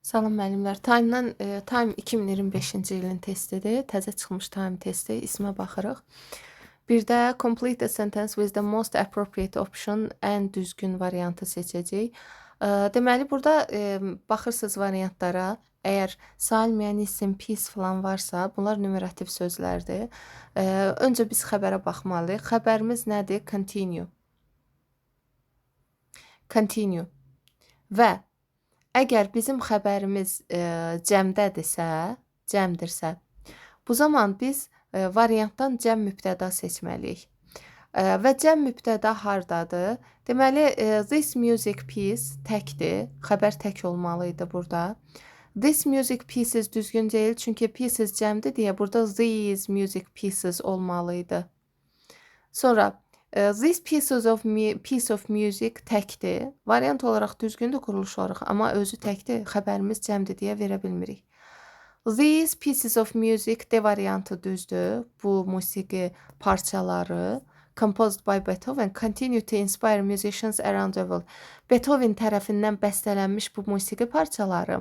Salam müəllimlər. Time 2025-ci ilin testidir. Təzə çıxmış Time testi. İsmə baxırıq. Bir də complete the sentence with the most appropriate option, ən düzgün variantı seçəcəyik. Deməli, burada baxırsınız variantlara. Əgər sayılmayan isim, piece falan varsa, bunlar numerativ sözlərdir. Öncə biz xəbərə baxmalıyıq. Xəbərimiz nədir? Continue. Continue. Və əgər bizim xəbərimiz cəmdirsə, bu zaman biz variantdan cəm mübtəda seçməliyik. Və cəm mübtəda hardadır? Deməli, this music piece təkdir. Xəbər tək olmalı idi burada. This music pieces düzgün deyil, çünki pieces cəmdir deyə burada these music pieces olmalı idi. Sonra this piece of music təkdir. Variant olaraq düzgündür, quruluş olaraq, amma özü təkdir, xəbərimiz cəmdir deyə verə bilmirik. These pieces of music de variantı düzdür. Bu musiqi parçaları composed by Beethoven continue to inspire musicians around the world. Beethoven tərəfindən bəstələnmiş bu musiqi parçaları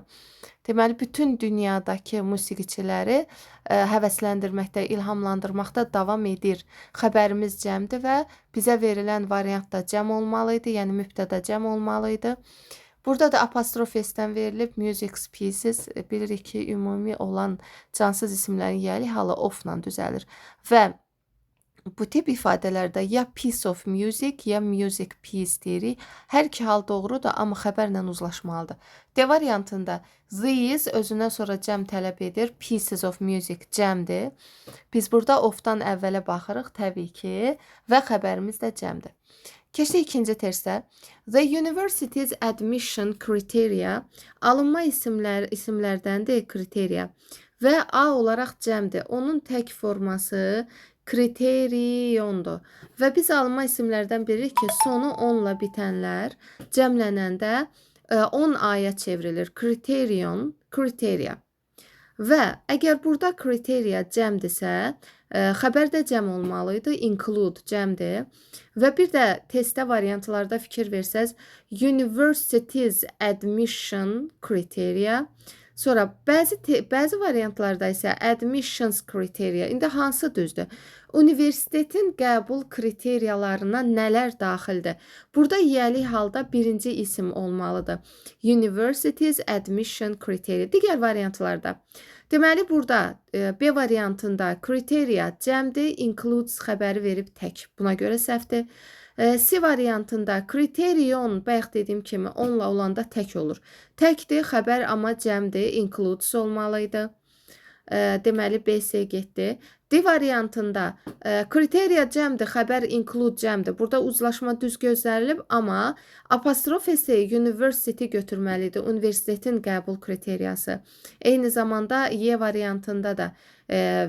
deməli bütün dünyadakı musiqiçiləri həvəsləndirməkdə, ilhamlandırmaqda davam edir. Xəbərimiz cəmdir və bizə verilən variant da cəm olmalı idi, yəni mübtəda cəm olmalı idi. Burada da apostrof S-dən verilib music pieces. Bilirik ki, ümumi olan cansız isimlərin yəli halı of-la düzəlir. Və bu tip ifadələrdə ya piece of music, ya music piece deyirik. Hər iki hal doğrudur, amma xəbərlə uzlaşmalıdır. D variantında these özündən sonra cəm tələb edir. Pieces of music cəmdir. Biz burada of-dan əvvələ baxırıq təbii ki, və xəbərimiz də cəmdir. Keçdik ikinci tersə. The university's admission criteria alınma isimlərdəndir kriteriya və A olaraq cəmdir. Onun tək forması kriteriyondur. Və biz alınma isimlərdən bilirik ki, sonu 10-la bitənlər cəmlənəndə 10-aya çevrilir. Kriteriyon, kriteriya. Və əgər burada kriteriya cəmdirsə, xəbər də cəm olmalı idi. Include cəmdir. Və bir də testdə variantlarda fikir versəz, university's admission criteria. Sonra bəzi variantlarda isə admissions criteria. İndi hansı düzdür? Universitetin qəbul kriteriyalarına nələr daxildir? Burada yiyəli halda birinci isim olmalıdır. University's admission criteria. Digər variantlarda. Deməli, burada B variantında kriteriya cəmdir, includes xəbəri verib tək. Buna görə səhvdir. C variantında kriteriyon, bayaq dediyim kimi, onunla olanda tək olur. Təkdir, xəbər amma cəmdir, includes olmalı idi. Deməli, B-C getdi. D variantında kriteriya cəmdir, xəbər include cəmdir. Burada uzlaşma düz gözlənilib, amma apostrof S university götürməlidir. Universitetin qəbul kriteriyası. Eyni zamanda Y variantında da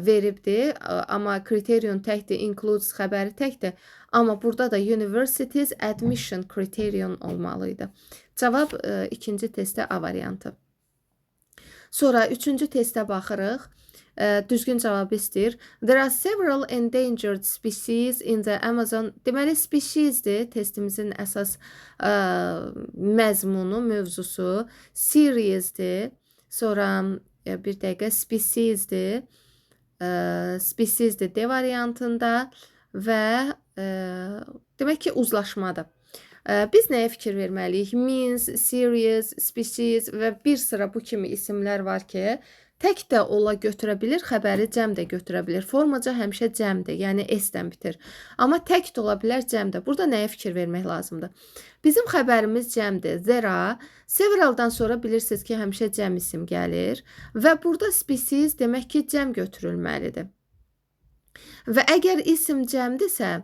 veribdir, amma kriteriyon təkdir, includes xəbəri təkdir. Amma burada da university's admission criterion olmalı idi. Cavab ikinci testdə A variantı. Sonra üçüncü testə baxırıq. Düzgün cavabı istəyir. There are several endangered species in the Amazon. Deməli, speciesdir testimizin əsas məzmunu, mövzusu. Seriesdir. Sonra bir dəqiqə speciesdir. Speciesdir D variantında və demək ki, uzlaşmadır. Biz nəyə fikir verməliyik? Means, series, species və bir sıra bu kimi isimlər var ki, tək də ola götürə bilir, xəbəri cəm də götürə bilir. Formaca həmişə cəmdir, yəni S-dən bitir. Amma tək də ola bilər, cəm də. Burada nəyə fikir vermək lazımdır? Bizim xəbərimiz cəmdir. There are. Severaldan sonra bilirsiniz ki, həmişə cəm isim gəlir. Və burada species demək ki, cəm götürülməlidir. Və əgər isim cəmdirsə,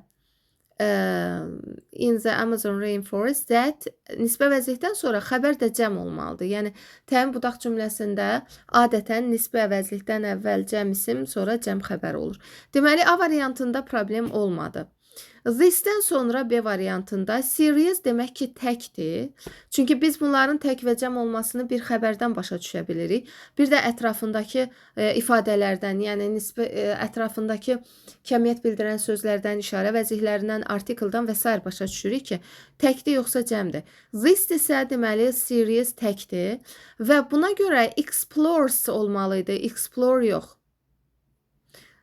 in the Amazon rainforest that nisbə vəzlikdən sonra xəbər də cəm olmalıdır. Yəni, təyin budaq cümləsində adətən nisbə vəzlikdən əvvəl cəm isim, sonra cəm xəbər olur. Deməli, A variantında problem olmadı. This-dən sonra B variantında serious demək ki, təkdir. Çünki biz bunların tək və cəm olmasını bir xəbərdən başa düşə bilirik. Bir də ətrafındakı ifadələrdən, yəni ətrafındakı kəmiyyət bildirən sözlərdən, işarə vəzihlərindən, artikeldən və s. başa düşürük ki, təkdir yoxsa cəmdir. This isə deməli serious təkdir və buna görə explores olmalı idi, explore yox.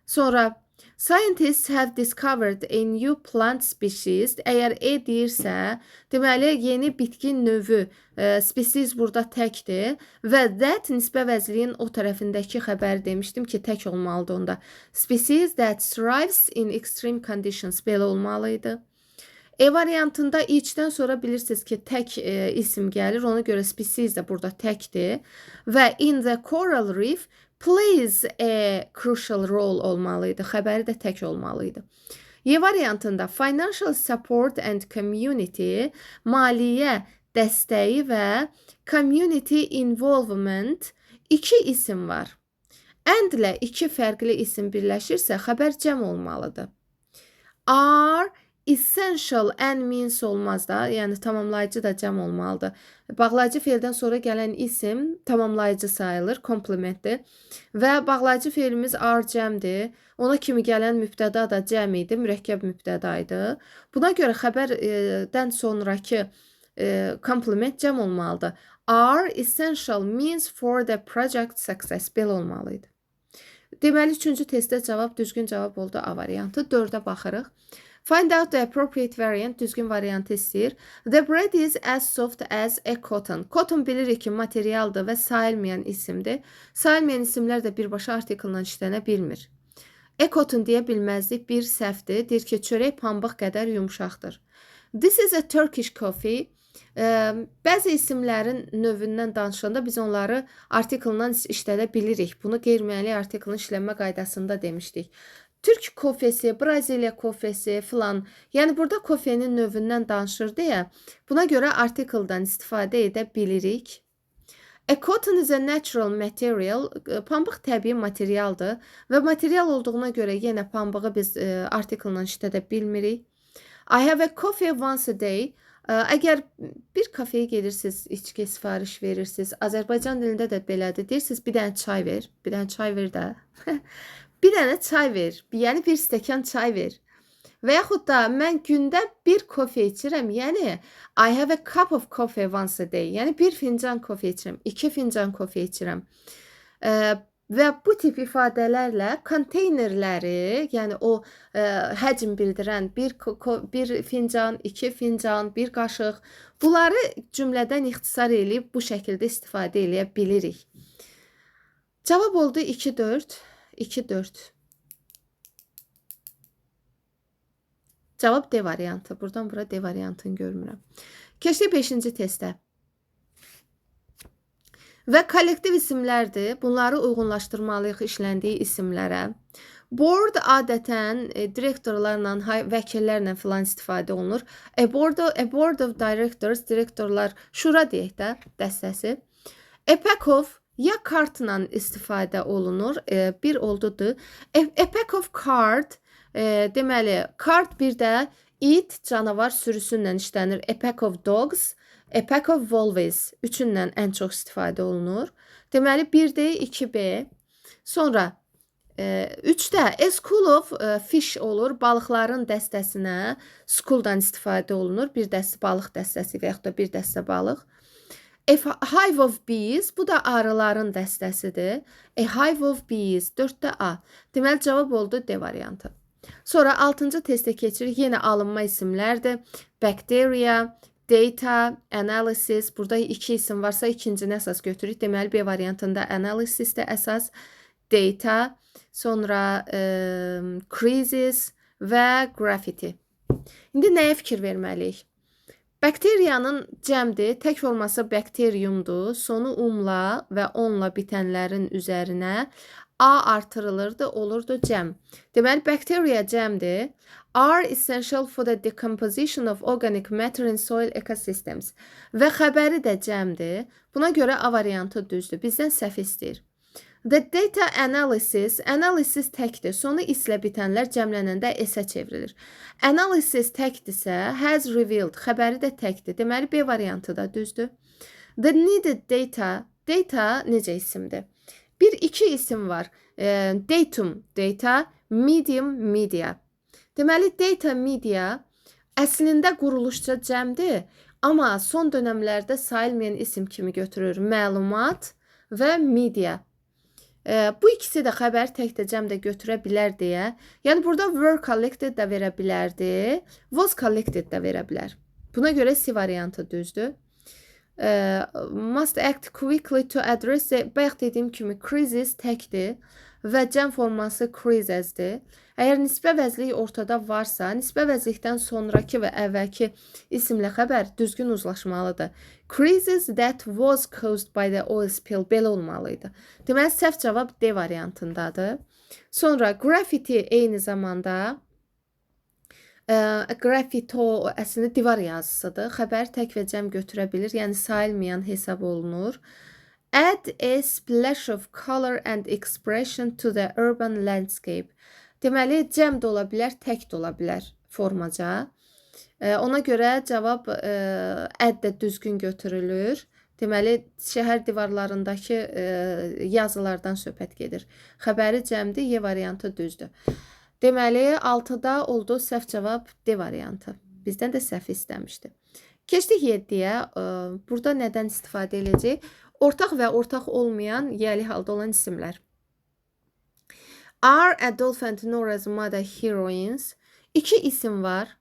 Sonra scientists have discovered a new plant species. Əgər E deyirsə, deməli yeni bitki növü, species burada təkdir və that nisbə vəzliyin o tərəfindəki xəbəri demişdim ki, tək olmalıdır onda. Species that thrives in extreme conditions belə olmalıydı. E variantında içdən sonra bilirsiniz ki, tək isim gəlir, ona görə species də burada təkdir və in the coral reef plays a crucial role olmalıydı. Xəbəri də tək olmalıydı. Y variantında financial support and community, maliyyə dəstəyi və community involvement iki isim var. And ilə iki fərqli isim birləşirsə, xəbər cəm olmalıdır. Are essential and means olmaz da, yəni tamamlayıcı da cəm olmalıdır. Bağlayıcı feildən sonra gələn isim tamamlayıcı sayılır, komplementdir. Və bağlayıcı feilimiz are cəmdir. Ona kimi gələn mübtəda da cəm idi, mürəkkəb mübtəda idi. Buna görə xəbərdən sonrakı komplement cəm olmalıdır. Are essential means for the project success belə olmalıydı. Deməli, üçüncü testdə cavab düzgün cavab oldu A variantı. 4-ə baxırıq. Find out the appropriate variant, düzgün variantı istəyir. The bread is as soft as a cotton. Cotton bilirik ki, materialdır və sayılmayan isimdir. Sayılmayan isimlər də birbaşa artikellə işlənə bilmir. E-cotton deyə bilməzdik, bir səhvdir. Deyir ki, çörək pambıq qədər yumşaqdır. This is a Turkish coffee. Bəzi isimlərin növündən danışanda biz onları artikellə işlədə bilirik. Bunu qeyri-müəyyənlik artikelin işlənmə qaydasında demişdik. Türk kofesi, Braziliya kofesi filan. Yəni burada kofenin növündən danışır deyə buna görə artikeldən istifadə edə bilirik. A cotton is a natural material. Pambıq təbii materialdır və material olduğuna görə yenə pambığı biz artikellə işlədə bilmirik. I have a coffee once a day. Əgər bir kafeyə gedirsiniz, içki sifariş verirsiniz, Azərbaycan dilində də belədir. Deyirsiniz, bir dənə çay ver, bir dənə çay ver də. Bir dənə çay ver, yəni bir stəkan çay ver. Və yaxud da mən gündə bir kofe içirəm, yəni I have a cup of coffee once a day, yəni bir fincan kofe içirəm, 2 fincan kofe içirəm. Və bu tip ifadələrlə konteynerləri, yəni o həcm bildirən bir fincan, 2 fincan, bir qaşıq, bunları cümlədən ixtisar edib bu şəkildə istifadə edə bilirik. Cavab oldu 2-4. 2-4. Cavab D variantı. Buradan bura D variantını görmürəm. Keçdik 5-ci testə. Və kollektiv isimlərdir. Bunları uyğunlaşdırmalıyıq işləndiyi isimlərə. Board adətən direktorlarla, vəkillərlə filan istifadə olunur. A board of directors, direktorlar, şura deyək də, dəstəsi. A pack of ya kartla istifadə olunur, bir oldudur. A pack of card, deməli, card bir də it, canavar sürüsünlə işlənir. A pack of dogs, a pack of wolves, üçündən ən çox istifadə olunur. Deməli, 1D, 2B. Sonra, 3də a school of fish olur, balıqların dəstəsinə schooldan istifadə olunur. Bir dəstə balıq dəstəsi və yaxud da bir dəstə balıq. A hive of bees, bu da arıların dəstəsidir. A hive of bees, 4də A. Deməli, cavab oldu D variantı. Sonra 6-cı testə keçirik. Yenə alınma isimlərdir. Bacteria, data, analysis. Burada 2 isim varsa ikincini əsas götürürük. Deməli, B variantında analysis də əsas. Data, sonra crisis və graffiti. İndi nəyə fikir verməliyik? Bakteriyanın cəmdir, tək forması bakteriumdur. Sonu umla və onla bitənlərin üzərinə A artırılırdı, olurdu cəm. Deməli, bacteria cəmdir. Are essential for the decomposition of organic matter in soil ecosystems. Və xəbəri də cəmdir. Buna görə A variantı düzdür. Bizdən səhv istəyir. The data analysis təkdir. Sonu islə bitənlər cəmlənəndə s-ə çevrilir. Analysis təkdirsə, has revealed xəbəri də təkdir. Deməli, B variantı da düzdür. The needed data necə isimdir? İki isim var. Datum, data, medium, media. Deməli, data, media əslində quruluşca cəmdir, amma son dönəmlərdə sayılmayan isim kimi götürür. Məlumat və media. Bu ikisi də xəbər təkdə cəmdə götürə bilər deyə. Yəni, burada were collected də verə bilərdi, was collected də verə bilər. Buna görə C variantı düzdür. Must act quickly to address, bayaq dediyim kimi crisis təkdir və cəm forması crisesdir. Əgər nisbə vəzlik ortada varsa, nisbə vəzlikdən sonraki və əvvəlki isimlə xəbər düzgün uzlaşmalıdır. Crisis that was caused by the oil spill belə olmalıydı. Deməli, səhv cavab D variantındadır. Sonra graffiti eyni zamanda graffito əslində divar yazısıdır. Xəbər tək və cəm götürə bilir, yəni sayılmayan hesab olunur. Add a splash of color and expression to the urban landscape. Deməli, cəm də ola bilər, tək də ola bilər formaca. Ona görə cavab add də düzgün götürülür. Deməli, şəhər divarlarındakı yazılardan söhbət gedir. Xəbəri cəmdir, Y variantı düzdür. Deməli, 6-da oldu səhv cavab D variantı. Bizdən də səhv istəmişdi. Keçdik 7-yə. Burada nədən istifadə edəcək? Ortaq və ortaq olmayan, yəli halda olan isimlər. Are Adolf and Nora's mother heroines? İki isim var.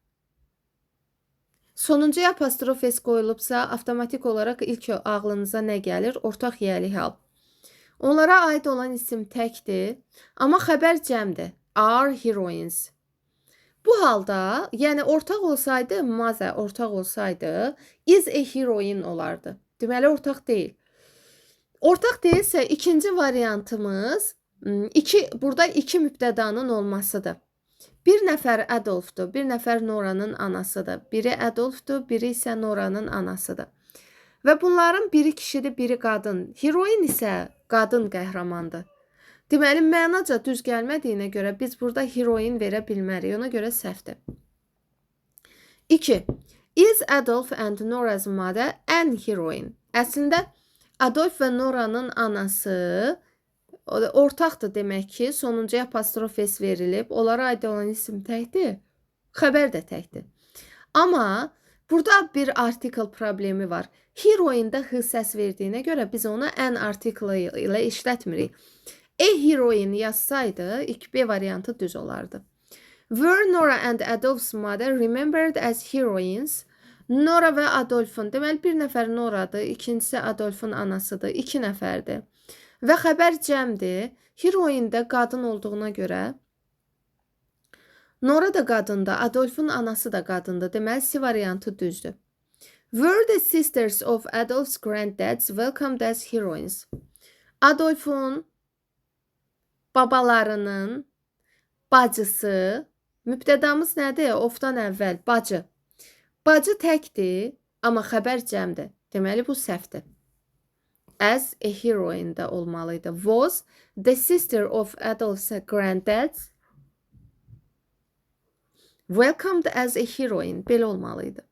Sonuncuya apostrof S qoyulubsa, avtomatik olaraq ilk ağlınıza nə gəlir? Ortaq yəli hal. Onlara aid olan isim təkdir, amma xəbər cəmdir. Are heroines. Bu halda, yəni ortaq olsaydı, mother ortaq olsaydı, is a heroine olardı. Deməli, ortaq deyil. Ortaq deyilsə, ikinci variantımız burada iki mübtədanın olmasıdır. Bir nəfər Adolfdur, bir nəfər Nora'nın anasıdır. Biri Adolfdur, biri isə Nora'nın anasıdır. Və bunların biri kişidir, biri qadın. Heroin isə qadın qəhrəmandır. Deməli, mənaca düz gəlmədiyinə görə biz burada heroin verə bilmərik. Ona görə səhvdir. 2. Is Adolf and Nora's mother an heroine? Əslində, Adolf və Nora'nın anası ortaqdır demək ki, sonuncuya apostrof S verilib. Onlara aid olan isim təkdir, xəbər də təkdir. Amma burada bir article problemi var. Heroin'də H səs verdiyinə görə biz onu an article ilə işlətmirik. Heroin yazsaydı, ilk B variantı düz olardı. Were Nora and Adolf's mother remembered as heroines? Nora və Adolfun, deməli bir nəfər Nora'dır, ikincisi Adolfun anasıdır, 2 nəfərdir. Və xəbər cəmdir, heroində qadın olduğuna görə, Nora da qadındır, Adolfun anası da qadındır, deməli C variantı düzdür. Were the sisters of Adolf's granddads welcomed as heroines? Adolfun babalarının bacısı, mübtədamız nədir? Ofdan əvvəl, bacı. Bacı təkdir, amma xəbər cəmdir. Deməli, bu səhvdir. As a heroine də olmalıydı. Was the sister of Adolf's granddads welcomed as a heroine? Belə olmalıydı.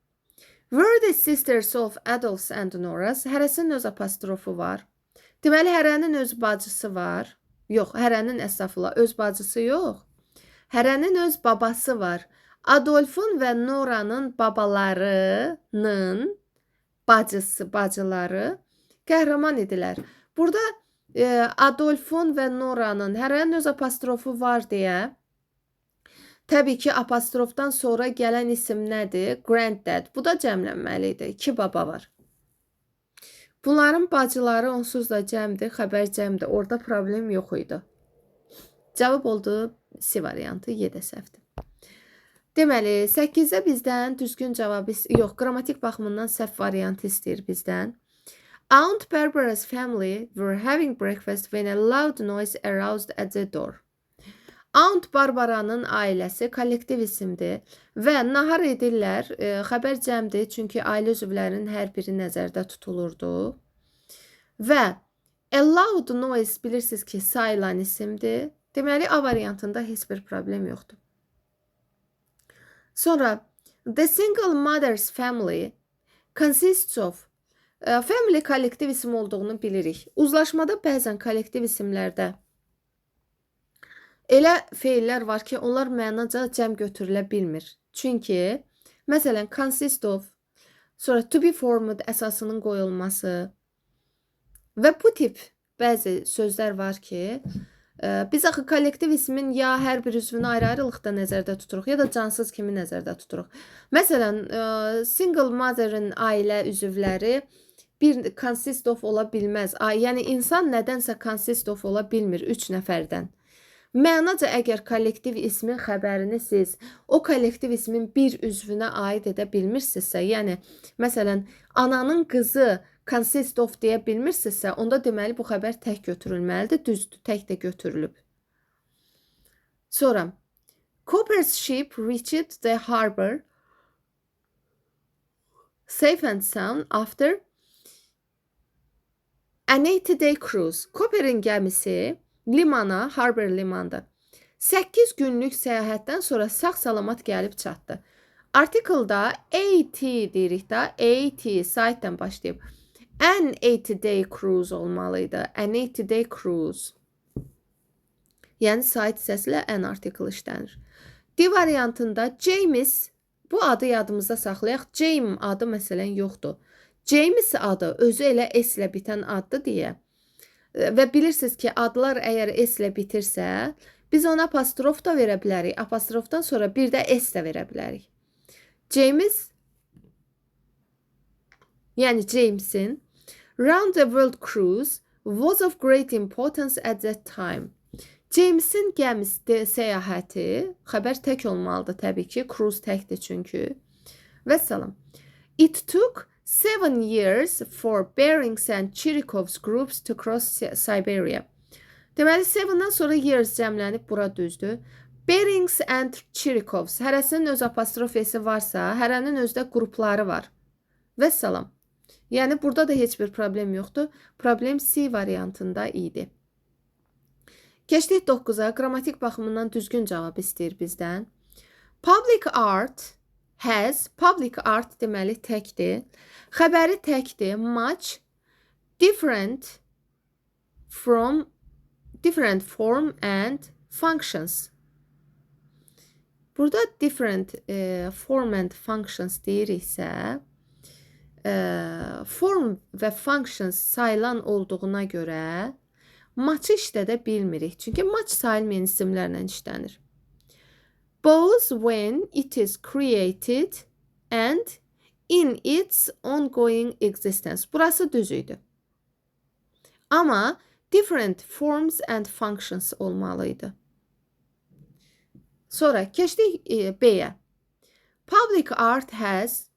Were the sisters of Adolf's and Nora's? Hərəsinin öz apostrofu var. Deməli, hərənin öz bacısı var. Yox, hərənin əsafla öz bacısı yox. Hərənin öz babası var. Adolfun və Nora'nın babalarının bacıları qəhrəman idilər. Burada Adolfun və Nora'nın hərənin öz apostrofu var deyə, təbii ki, apostrofdan sonra gələn isim nədir? Granddad. Bu da cəmlənməlidir. 2 baba var. Bunların bacıları onsuz da cəmdir, xəbər cəmdir. Orada problem yox idi. Cavab oldu C variantı, Y də səhvdir. Deməli, 8-də bizdən düzgün cavabı, yox, qrammatik baxımından səhv variantı istəyir bizdən. Aunt Barbara's family were having breakfast when a loud noise aroused at the door. Aunt Barbaranın ailəsi kollektiv isimdir və nahar edirlər, xəbər cəmdir, çünki ailə üzvlərinin hər biri nəzərdə tutulurdu. Və A loud noise bilirsiniz ki, sayılan isimdir. Deməli, A variantında heç bir problem yoxdur. Sonra, the single mother's family consists of. Family kollektiv isim olduğunu bilirik. Uzlaşmada bəzən kollektiv isimlərdə elə feillər var ki, onlar mənaca cəm götürülə bilmir. Çünki, məsələn, consist of, sonra to be formed əsasının qoyulması və bu tip bəzi sözlər var ki, biz axı kollektiv ismin ya hər bir üzvünü ayrı-ayrılıqda nəzərdə tuturuq, ya da cansız kimi nəzərdə tuturuq. Məsələn, single mother-ın ailə üzvləri bir consist of ola bilməz. Yəni, insan nədənsə consist of ola bilmir 3 nəfərdən. Mənaca əgər kollektiv ismin xəbərini siz o kollektiv ismin bir üzvünə aid edə bilmirsinizsə, yəni, məsələn, ananın qızı consist of deyə bilmirsinizsə, onda deməli bu xəbər tək götürülməlidir, düzdür, tək də götürülüb. Sonra, Cooper's ship reached the harbor safe and sound after an 80-day cruise. Cooper'in gəmisi limana, harbor limandır. 8 günlük səyahətdən sonra sağ-salamat gəlib çatdı. Artikelda AT deyirik da, AT saytdan başlayıb. An 80-day cruise olmalıydı. An 80-day cruise. Yəni, sayt hissəsilə an artikel işlənir. D variantında James, bu adı yadımızda saxlayaq. James adı məsələn yoxdur. James adı özü elə S ilə bitən addır deyə. Və bilirsiniz ki, adlar əgər S ilə bitirsə, biz ona apostrof da verə bilərik. Apostrofdan sonra bir də S də verə bilərik. James, yəni James'in Round the World Cruise was of great importance at that time. James'in gəmisi səyahəti, xəbər tək olmalıdır təbii ki, cruise təkdir çünki. Vəssalam. It took 7 years for Berings and Chirikov's groups to cross Siberia. Deməli, 7-dən sonra years cəmlənib bura düzdür. Berings and Chirikov's, hərəsinin öz apostrofesi varsa, hərənin özdə qrupları var. Vəssalam. Yəni, burada da heç bir problem yoxdur. Problem C variantında idi. Keçdik 9-a. Qrammatik baxımından düzgün cavab istəyir bizdən. Public art has, public art deməli təkdir. Xəbəri təkdir. Much different form and functions. Burada different form and functions deyiriksə, form və functions sayılan olduğuna görə matchı işlədə bilmirik. Çünki match sayılmayan isimlərlə işlənir. Both when it is created and in its ongoing existence. Burası düz idi. Amma different forms and functions olmalıydı. Sonra keçdik B-yə. Public art has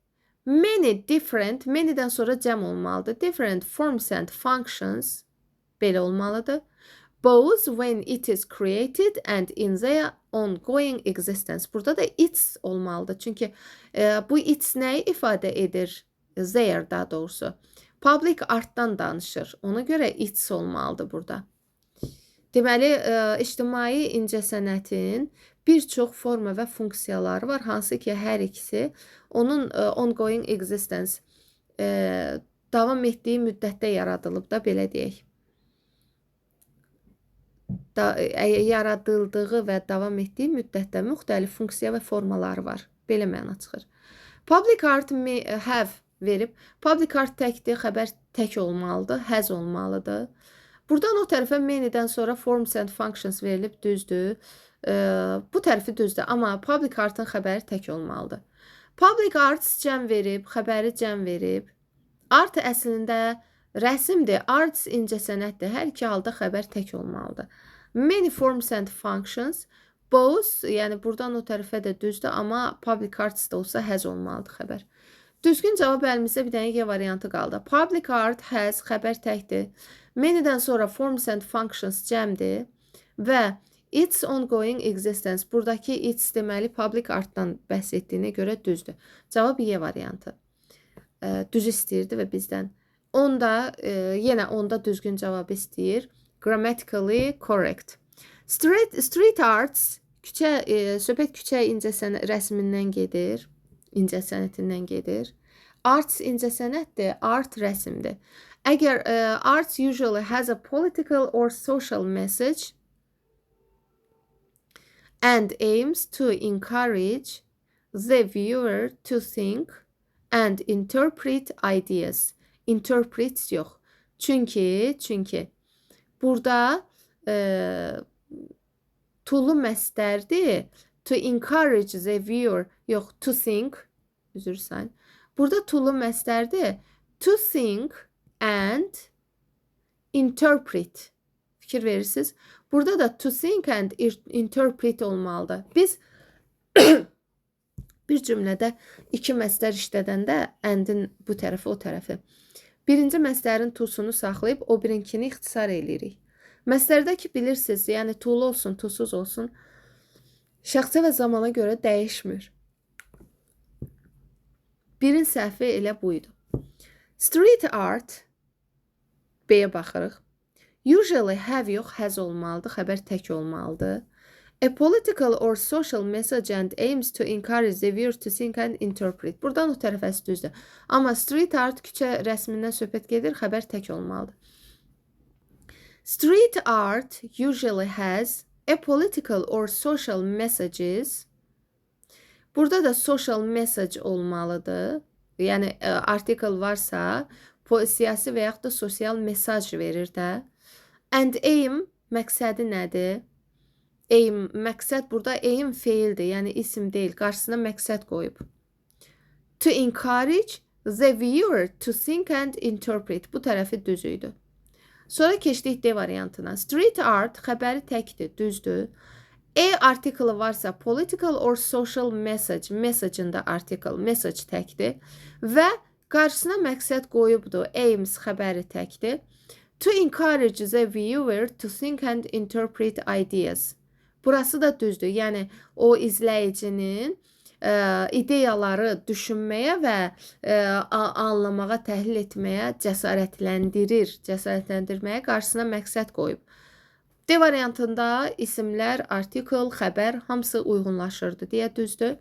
many different, many'dən sonra cəm olmalıdır. Different forms and functions belə olmalıdır. Both when it is created and in their ongoing existence. Burada da its olmalıdır. Çünki bu its nəyi ifadə edir? Their daha doğrusu. Public artdan danışır. Ona görə its olmalıdır burada. Deməli, ictimai incəsənətin bir çox forma və funksiyaları var, hansı ki, hər ikisi onun ongoing existence davam etdiyi müddətdə yaradılıb da, belə deyək. Yaradıldığı və davam etdiyi müddətdə müxtəlif funksiya və formaları var. Belə məna çıxır. Public art have verib. Public art təkdir, xəbər tək olmalıdır, has olmalıdır. Buradan o tərəfə many'dən sonra forms and functions verilib, düzdür. Bu tərəfi düzdür, amma public artın xəbəri tək olmalıdır. Public arts cəm verib, xəbəri cəm verib. Art əslində rəsmdir, arts incəsənətdir. Hər iki halda xəbər tək olmalıdır. Many forms and functions, both, yəni buradan o tərəfə də düzdür, amma public arts da olsa has olmalıdır xəbər. Düzgün cavab əlimizdə bir dənə Y variantı qaldı. Public art has, xəbər təkdir. Many'dən sonra forms and functions cəmdir və its ongoing existence, buradakı its deməli public artdan bəhs etdiyinə görə düzdür. Cavab Y variantı. Düz istəyirdi və bizdən onda yenə onda düzgün cavab istəyir. Grammatically correct. Street arts söhbət küçə rəsmindən gedir. İncə sənətindən gedir. Arts incə sənətdir, art rəsmdir. Əgər arts usually has a political or social message and aims to encourage the viewer to think and interpret ideas. Interpret yox. Çünki burada tulu məstərdir. To encourage the viewer, yox, to think. Üzr istəyirəm. Burada tulu məstərdir. To think and interpret. Fikir verirsiniz. Burada da to think and interpret olmalıdır. Biz bir cümlədə iki məstər işlədəndə and-in bu tərəfi, o tərəfi. Birinci məstərin tusunu saxlayıb o birinkini ixtisar eləyirik. Məstərdə ki, bilirsiniz, yəni tulu olsun, tusuz olsun, şəxsə və zamana görə dəyişmir. Birin səhvi elə buydu. Street art, B-yə baxırıq. Usually have yox, has olmalıdır, xəbər tək olmalıdır. A political or social message and aims to encourage the viewer to think and interpret. Buradan o tərəfəsi düzdür. Amma street art küçə rəsmindən söhbət gedir, xəbər tək olmalıdır. Street art usually has a political or social messages. Burada da social message olmalıdır. Yəni article varsa, siyasi və yaxud da sosial mesaj verir də. And aim məqsədi nədir? Aim, məqsəd burada aim feildir, yəni isim deyil, qarşısına məqsəd qoyub. To encourage the viewer to think and interpret. Bu tərəfi düz idi. Sonra keçdik D variantına. Street art xəbəri təkdir, düzdür. Article varsa political or social message, message-ında article, message təkdir. Və qarşısına məqsəd qoyubdur, aims xəbəri təkdir. To encourage the viewer to think and interpret ideas. Burası da düzdür. Yəni o izləyicinin ideyaları düşünməyə və anlamağa, təhlil etməyə cəsarətləndirir. Cəsarətləndirməyə qarşısına məqsəd qoyub. D variantında isimlər, article, xəbər hamısı uyğunlaşırdı deyə düzdür.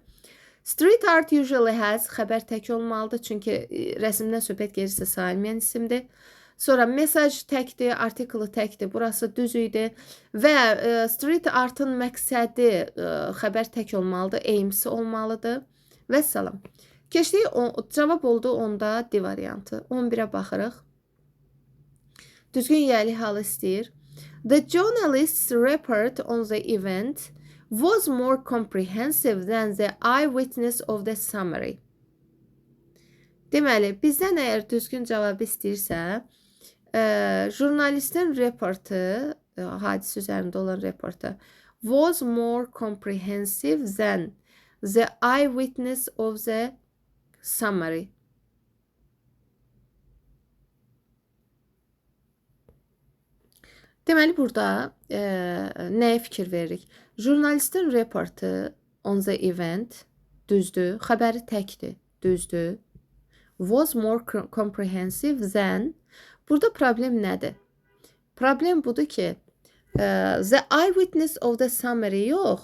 Street art usually has xəbər tək olmalıdır. Çünki rəsmdən söhbət gedirsə sayılmayan isimdir. Sonra mesaj təkdir, article təkdir. Burası düz idi. Və street artın məqsədi xəbər tək olmalıdır, aimsi olmalıdır. Və salam. Keçdik, cavab oldu onda D variantı. 11-ə baxırıq. Düzgün yiyəli halı istəyir. The journalist's report on the event was more comprehensive than the eyewitness of the summary. Deməli, bizdən əgər düzgün cavab istəyirsə, jurnalistin reportu, hadisə üzərində olan reportu, was more comprehensive than the eyewitness of the summary. Deməli, burada nəyə fikir veririk? Jurnalistin reportu on the event düzdür, xəbəri təkdir, düzdür. Was more comprehensive than. Burada problem nədir? Problem budur ki, the eyewitness of the summary yox,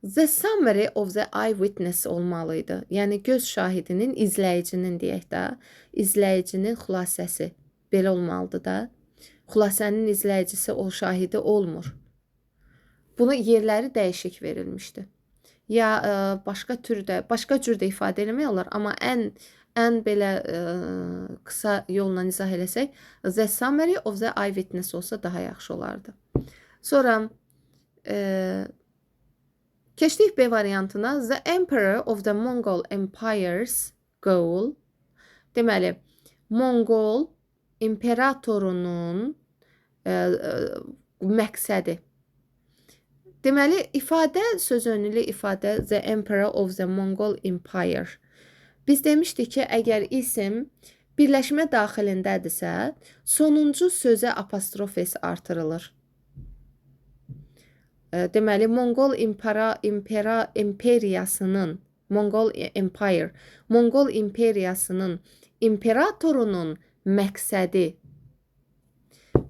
the summary of the eyewitness olmalıydı. Yəni, göz şahidinin, izləyicinin deyək də, izləyicinin xülasəsi belə olmalıdır da. Xülasənin izləyicisi o şahidi olmur. Bunu yerləri dəyişik verilmişdi. Ya başqa cür də ifadə eləmək olar, amma ən belə qısa yolla izah eləsək, the summary of the eyewitness olsa daha yaxşı olardı. Sonra keçdik B variantına. The emperor of the Mongol empire's goal. Deməli, Mongol imperatorunun məqsədi. Deməli, ifadə, söz önlü ifadə the emperor of the Mongol empire. Biz demişdik ki, əgər isim birləşmə daxilindədirsə, sonuncu sözə apostrof S artırılır. Deməli, Mongol imperiyasının, Mongol empire, Mongol imperiyasının imperatorunun məqsədi.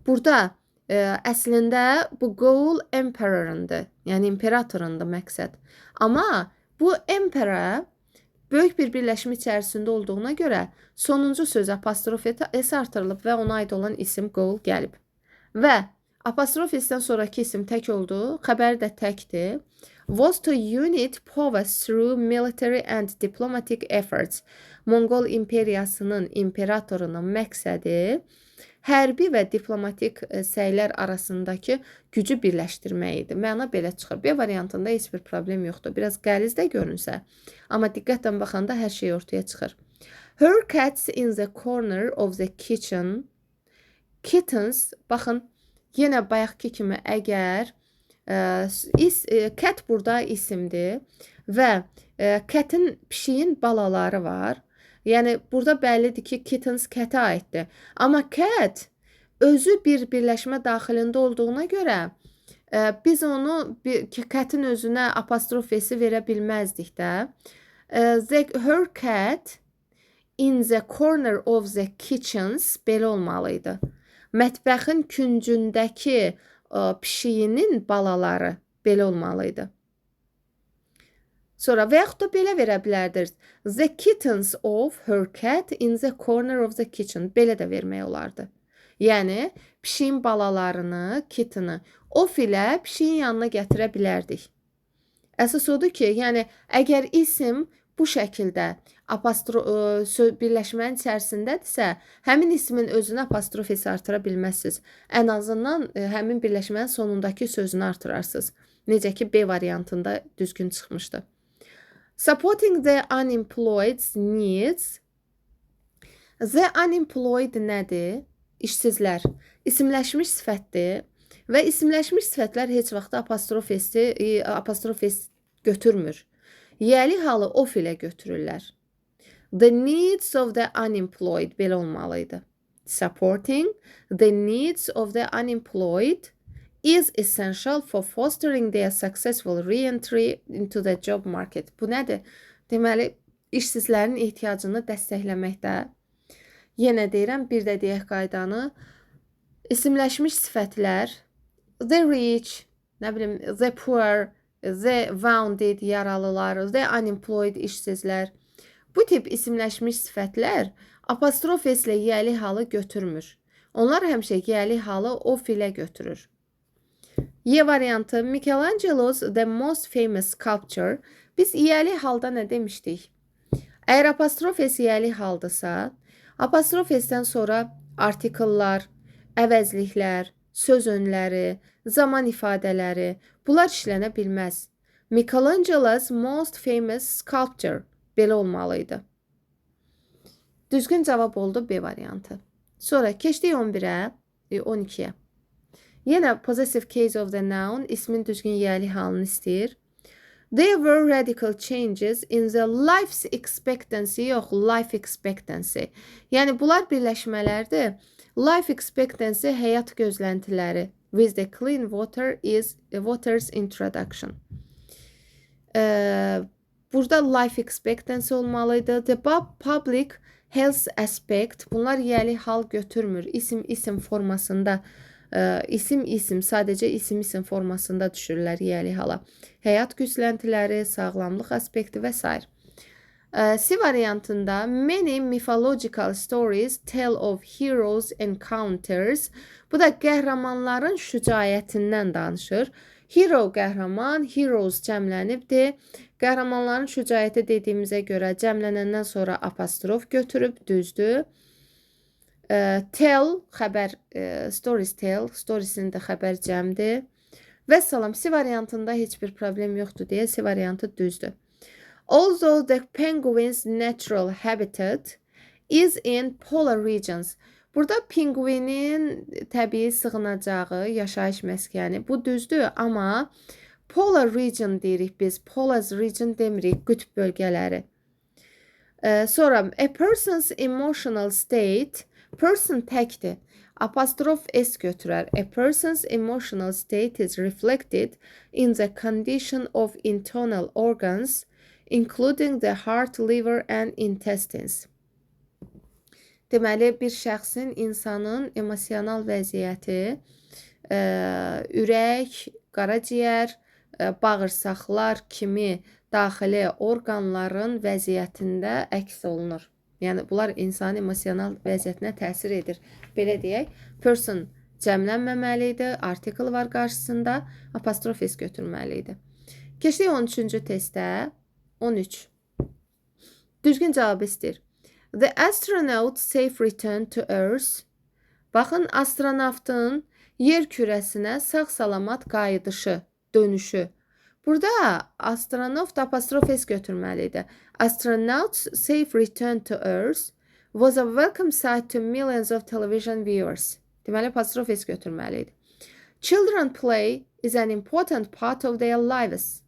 Burada əslində bu goal emperor'ındır. Yəni imperatorundur məqsəd. Amma bu emperor böyük bir birləşmə içərisində olduğuna görə sonuncu söz apostrof s artırılıb və ona aid olan isim goal gəlib. Və apostrof s-dən sonraki isim tək oldu, xəbər də təkdir. Was to unite powers through military and diplomatic efforts. Monqol imperiyasının, imperatorunun məqsədi hərbi və diplomatik səylər arasındakı gücü birləşdirmək idi. Məna belə çıxır. B variantında heç bir problem yoxdur. Biraz qəliz də görünsə, amma diqqətlə baxanda hər şey ortaya çıxır. Her cats in the corner of the kitchen. Kittens, baxın, yenə bayaqki kimi əgər cat burada isimdir və catin, pişiyin balaları var. Yəni burada bəllidir ki, kittens catə aiddir. Amma cat özü bir birləşmə daxilində olduğuna görə biz onu catin özünə apostrof s-i verə bilməzdik də. Her cat in the corner of the kitchens belə olmalıydı. Mətbəxin küncündəki pişiyinin balaları belə olmalıydı. Sonra və yaxud da belə verə bilərdiniz. The kittens of her cat in the corner of the kitchen. Belə də vermək olardı. Yəni, pişiyin balalarını, kitteni of ilə pişiyin yanına gətirə bilərdik. Əsas odur ki, yəni, əgər isim bu şəkildə birləşmənin içərisindədirsə, həmin ismin özünə apostrof s artıra bilməzsiniz. Ən azından həmin birləşmənin sonundakı sözünü artırarsınız. Necə ki, B variantında düzgün çıxmışdı. Supporting the unemployed's needs. The unemployed nədir? İşsizlər. İsimləşmiş sifətdir və isimləşmiş sifətlər heç vaxt apostrof s götürmür. Yəli halı of ilə götürürlər. The needs of the unemployed belə olmalıydı. Supporting the needs of the unemployed is essential for fostering their successful re-entry into the job market. Bu nədir? Deməli, işsizlərin ehtiyacını dəstəkləməkdə. Yenə deyirəm, bir də deyək qaydanı. İsimləşmiş sifətlər, the rich, nə bilim, the poor, the wounded, yaralılar, the unemployed, işsizlər. Bu tip isimləşmiş sifətlər apostrof s ilə yəli halı götürmür. Onlar həmişə yəli halı of ilə götürür. Y variantı, Michelangelo's the most famous sculpture. Biz yəli halda nə demişdik? Əgər apostrof s yəli haldırsa, apostrof s-dən sonra artikellar, əvəzliklər, söz önləri, zaman ifadələri, bunlar işlənə bilməz. Michelangelo's most famous sculpture belə olmalıydı. Düzgün cavab oldu B variantı. Sonra keçdik 11-ə, 12-yə. Yenə possessive case of the noun ismin düzgün yəli halını istəyir. There were radical changes in the life expectancy, yox, life expectancy. Yəni, bunlar birləşmələrdir. Life expectancy, həyat gözləntiləri. With the clean water is water's introduction. Burada life expectancy olmalıydı. The public health aspect. Bunlar yəli hal götürmür. İsim formasında. İsim, sadəcə isim formasında düşürlər yəli hala. Həyat gücləntiləri, sağlamlıq aspekti və s. C variantında many mythological stories tell of heroes encounters. Bu da qəhrəmanların şücaətindən danışır. Hero qəhrəman, heroes cəmlənibdir. Qəhrəmanların şücaəti dediyimizə görə cəmlənəndən sonra apostrof götürüb, düzdür. Tell, xəbər, stories tell, storiesinin də xəbər cəmdir. Və salam, C variantında heç bir problem yoxdur deyə C variantı düzdür. Although the penguin's natural habitat is in polar regions. Burada pinguinin təbii sığınacağı, yaşayış məskəni, bu düzdür, amma polar region deyirik biz, polar region demirik, qütb bölgələri. Sonra, a person's emotional state, person təkdir. Apostrof s götürər. A person's emotional state is reflected in the condition of internal organs, including the heart, liver and intestines. Deməli, bir şəxsin, insanın emosional vəziyyəti ürək, qaraciyər, bağırsaqlar kimi daxili orqanların vəziyyətində əks olunur. Yəni, bunlar insanın emosional vəziyyətinə təsir edir. Belə deyək, person cəmlənməməlidir, artikel var qarşısında, apostrof s götürməlidir. Keçdik 13-cü testə. 13. Düzgün cavabı istəyir. The astronaut safe return to Earth. Baxın, astronavtın yer kürəsinə sağ-salamat qayıdışı, dönüşü. Burada astronavt apostrof s götürməlidir. Astronaut's safe return to Earth was a welcome sight to millions of television viewers. Deməli, apostrof s götürməlidir. Children play is an important part of their lives.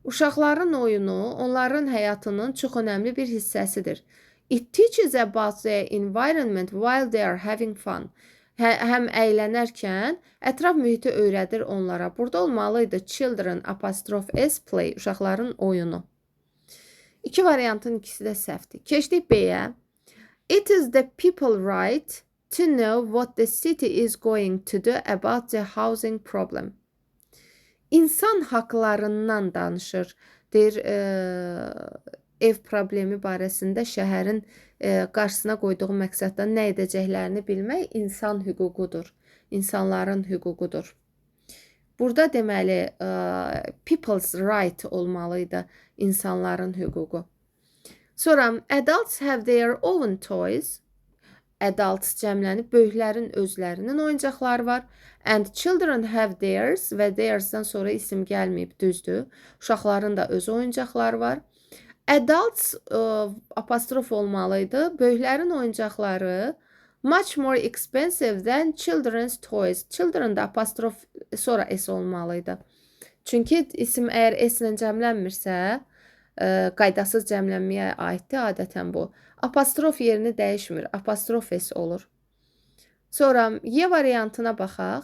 Uşaqların oyunu onların həyatının çox önəmli bir hissəsidir. It teaches about their environment while they are having fun. Həm əylənərkən ətraf mühiti öyrədir onlara. Burada olmalıydı children apostrof s play, uşaqların oyunu. İki variantın ikisi də səhvdir. Keçdik B-yə. It is the people right to know what the city is going to do about the housing problem. İnsan haqlarından danışır. Deyir, ev problemi barəsində şəhərin qarşısına qoyduğu məqsəddə nə edəcəklərini bilmək insan hüququdur. İnsanların hüququdur. Burada deməli, people's right olmalıydı, insanların hüququ. Sonra, adults have their own toys. Adults cəmlənib, böyüklərin özlərinin oyuncaqları var. And children have theirs və theirs'dan sonra isim gəlməyib, düzdür. Uşaqların da öz oyuncaqları var. Adults apostrof olmalıydı. Böyüklərin oyuncaqları much more expensive than children's toys. Children da apostrof sonra s olmalıydı. Çünki isim əgər s ilə cəmlənmirsə, qaydasız cəmlənməyə aiddir adətən bu. Apostrof yerini dəyişmir. Apostrof s olur. Sonra Y variantına baxaq.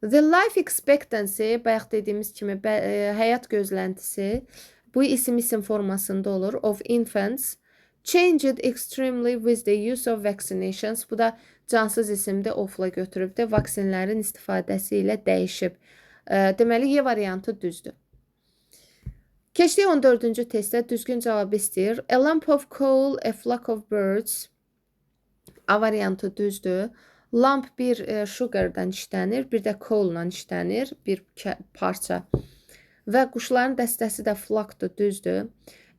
The life expectancy, bayaq dediyimiz kimi həyat gözləntisi, bu isim formasında olur. Of infants changed extremely with the use of vaccinations. Bu da cansız isimdə ofla götürübdür. Vaksinlərin istifadəsi ilə dəyişib. Deməli, Y variantı düzdür. Keçdik 14-cü testdə düzgün cavabı istəyir. A lump of coal, a flock of birds. A variantı düzdür. Lump bir sugardan işlənir, bir də coal-la işlənir, bir parça. Və quşların dəstəsi də flockdur, düzdür.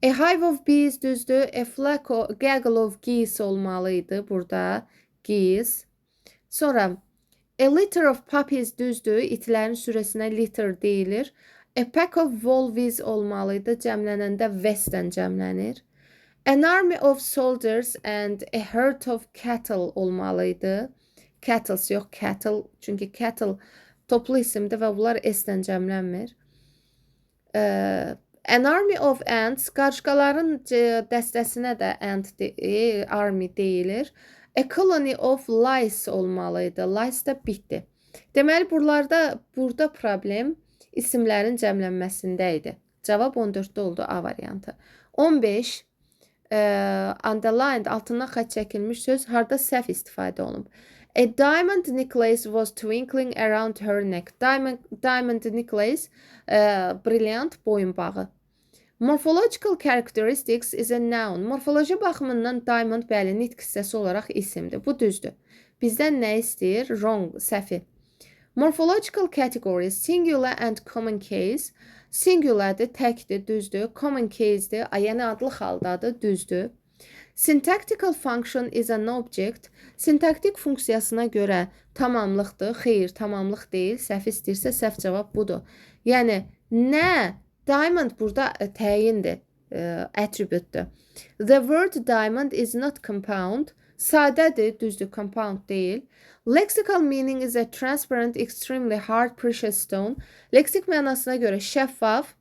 A hive of bees düzdür. A flock of, gaggle of geese olmalıydı burada. Geese. Sonra a litter of puppies düzdür. İtlərin sürəsinə litter deyilir. A pack of wolves olmalıydı. Cəmlənəndə vestdən cəmlənir. An army of soldiers and a herd of cattle olmalıydı. Cattles yox, cattle. Çünki cattle toplu isimdir və bunlar s-dən cəmlənmir. An army of ants, qarışqaların dəstəsinə də ant army deyilir. A colony of lice olmalıydı. Lice da bitdi. Deməli, burada problem isimlərin cəmlənməsində idi. Cavab 14-də oldu A variantı. 15. Underlined, altından xətt çəkilmiş söz harda səhv istifadə olunub. A diamond necklace was twinkling around her neck. Diamond necklace, brilliant boyunbağı. Morphological characteristics is a noun. Morfoloji baxımından diamond bəli nitq hissəsi olaraq isimdir. Bu düzdür. Bizdən nə istəyir? Wrong, səhvi. Morphological categories, singular and common case. Singulardır, təkdir, düzdür. Common case'dir, yəni adlı haldadır, düzdür. Syntactical function is an object. Sintaktik funksiyasına görə tamamlıqdır. Xeyr, tamamlıq deyil. Səhv istəyirsə, səhv cavab budur. Yəni, nə? Diamond burada təyindir, attribute-dur. The word diamond is not compound. Sadədir, düzdür, compound deyil. Lexical meaning is a transparent, extremely hard, precious stone. Leksik mənasına görə şəffaf,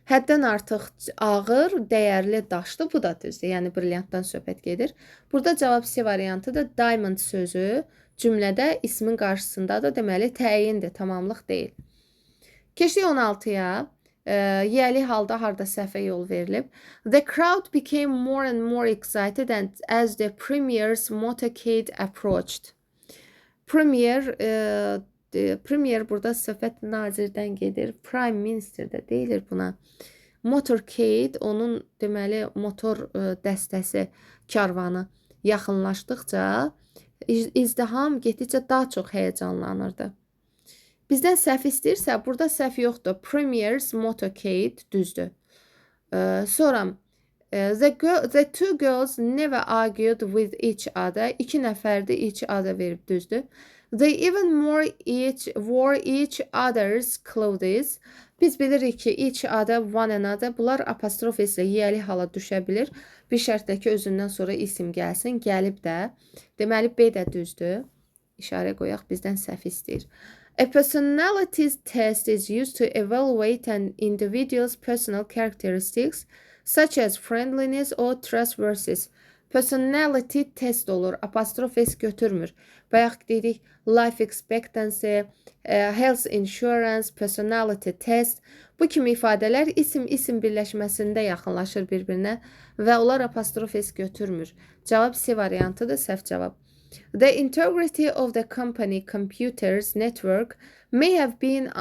həddən artıq ağır, dəyərli daşdır. Bu da düzdür, yəni brilliantdan söhbət gedir. Burada cavab C variantıdır. Diamond sözü cümlədə ismin qarşısındadır. Deməli, təyindir, tamamlıq deyil. Keçdik 16-ya. Yiyəli halda harda səhvə yol verilib. The crowd became more and more excited and as the premier's motorcade approached. Premier burada söhbət nazirdən gedir. Prime Minister də deyilir buna. Motorcade onun deməli motor dəstəsi karvanı yaxınlaşdıqca izdiham getdikcə daha çox həyəcanlanırdı. Bizdən səhv istəyirsə, burada səhv yoxdur. Premier's motorcade düzdür. Sonra the two girls never argued with each other. İki nəfərdir each other verib düzdür. They even wore each other's clothes. Biz bilirik ki, each other, one another bunlar apostrof ilə yiyəli hala düşə bilir. Bir şərtlə ki, özündən sonra isim gəlsin. Gəlib də. Deməli, B də düzdür. İşarə qoyaq, bizdən səhv istəyir. A personality test is used to evaluate an individual's personal characteristics, such as friendliness or trustworthiness. Personality test olur, apostrof s götürmür. Bayaq dedik, life expectancy, health insurance, personality test. Bu kimi ifadələr isim birləşməsində yaxınlaşır bir-birinə və onlar apostrof s götürmür. Cavab C variantıdır, səhv cavab. The integrity of the company computers network may have been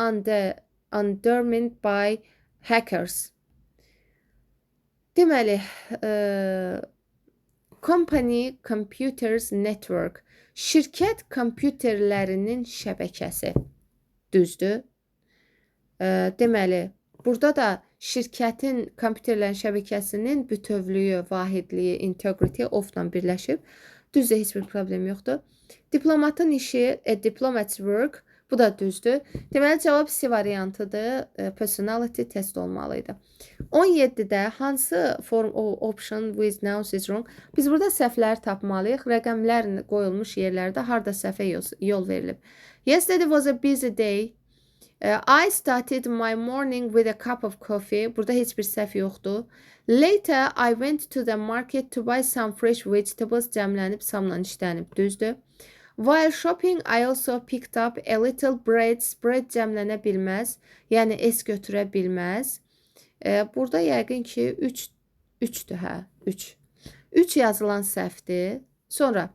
undermined by hackers. Deməli, company computers network şirkət kompüterlərinin şəbəkəsi düzdür. Deməli, burada da şirkətin kompüterlərin şəbəkəsinin bütövlüyü, vahidliyi, integrity of-dan birləşib. Düzdür, heç bir problem yoxdur. Diplomatın işi, a diplomat's work, bu da düzdür. Deməli, cavab C variantıdır. Personality test olmalıydı. 17-də hansı form option with nouns is wrong? Biz burada səhvləri tapmalıyıq. Rəqəmlər qoyulmuş yerlərdə harda səhvə yol verilib. Yesterday was a busy day. I started my morning with a cup of coffee. Burada heç bir səhv yoxdur. Later, I went to the market to buy some fresh vegetables. Cəmlənib, samla işlənib, düzdür. While shopping, I also picked up a little bread. Bread cəmlənə bilməz, yəni S götürə bilməz. Burada yəqin ki, 3-dür, hə, 3. 3 yazılan səhvdir. Sonra,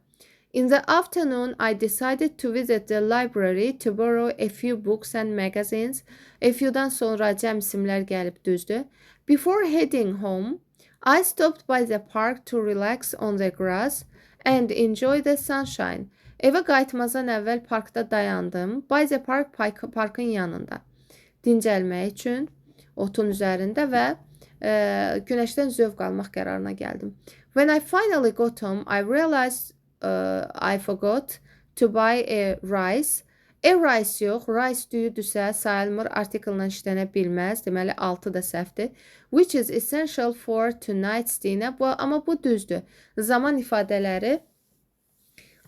in the afternoon, I decided to visit the library to borrow a few books and magazines. A few-dan sonra cəm isimlər gəlib düzdür. Before heading home, I stopped by the park to relax on the grass and enjoy the sunshine. Evə qayıtmazdan əvvəl parkda dayandım. By the park, parkın yanında. Dincəlmək üçün otun üzərində və günəşdən zövq almaq qərarına gəldim. When I finally got home, I realized I forgot to buy a rice. A rice yox, rice düyüdürsə sayılmır, artikellə işlənə bilməz. Deməli, 6 da səhvdir. Which is essential for tonight's dinner. Amma bu düzdür. Zaman ifadələri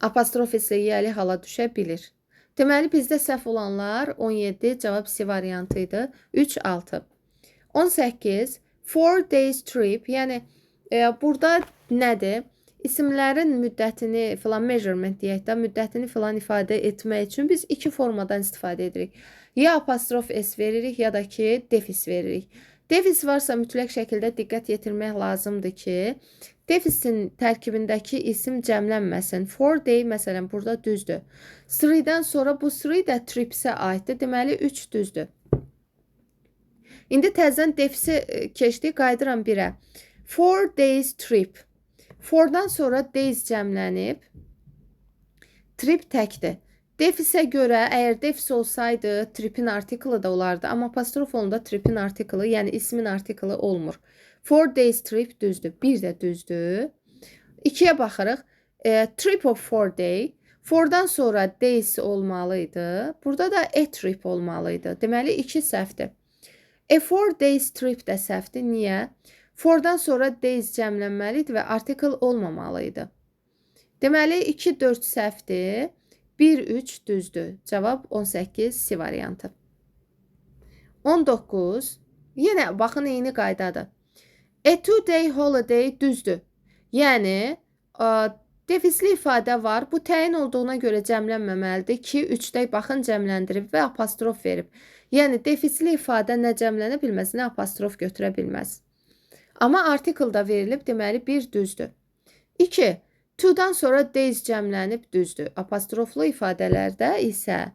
apostrof isə yiyəli hala düşə bilir. Deməli, bizdə səhv olanlar 17, cavab C variantı idi. 3, 6. 18, 4 days trip, yəni burada nədir? İsimlərin müddətini filan measurement deyək də, müddətini filan ifadə etmək üçün biz iki formadan istifadə edirik. Ya apostrof S veririk, ya da ki defis veririk. Defis varsa mütləq şəkildə diqqət yetirmək lazımdır ki, defisin tərkibindəki isim cəmlənməsin. 4 day, məsələn, burada düzdür. 3-dən sonra bu 3 də tripsə aiddir, deməli 3 düzdür. İndi təzən defisi keçdik, qayıdıram 1-ə. 4 days trip. 4-dan sonra days cəmlənib, trip təkdir. Defisə görə, əgər defis olsaydı, tripin artiklı da olardı. Amma apostrof olunda tripin artiklı, yəni ismin artiklı olmur. 4 days trip düzdür. 1 də düzdür. 2-yə baxırıq. Trip of 4 day. 4-dan sonra days olmalıydı. Burada da a trip olmalıydı. Deməli, 2 səhvdir. A 4 days trip də səhvdir. Niyə? 4-dan sonra days cəmlənməlidir və artikel olmamalıydı. Deməli, 2, 4 səhvdir. 1, 3 düzdür. Cavab 18, C variantı. 19. Yenə baxın, eyni qaydadır. A 2-day holiday düzdür. Yəni, Defisli ifadə var. Bu təyin olduğuna görə cəmlənməməlidir ki, 3-də baxın cəmləndirib və apostrof verib. Yəni defisli ifadə nə cəmlənə bilməz, nə apostrof götürə bilməz. Amma artikelda verilib, deməli 1 düzdür. 2. To-dan sonra days cəmlənib düzdür. Apostroflu ifadələrdə isə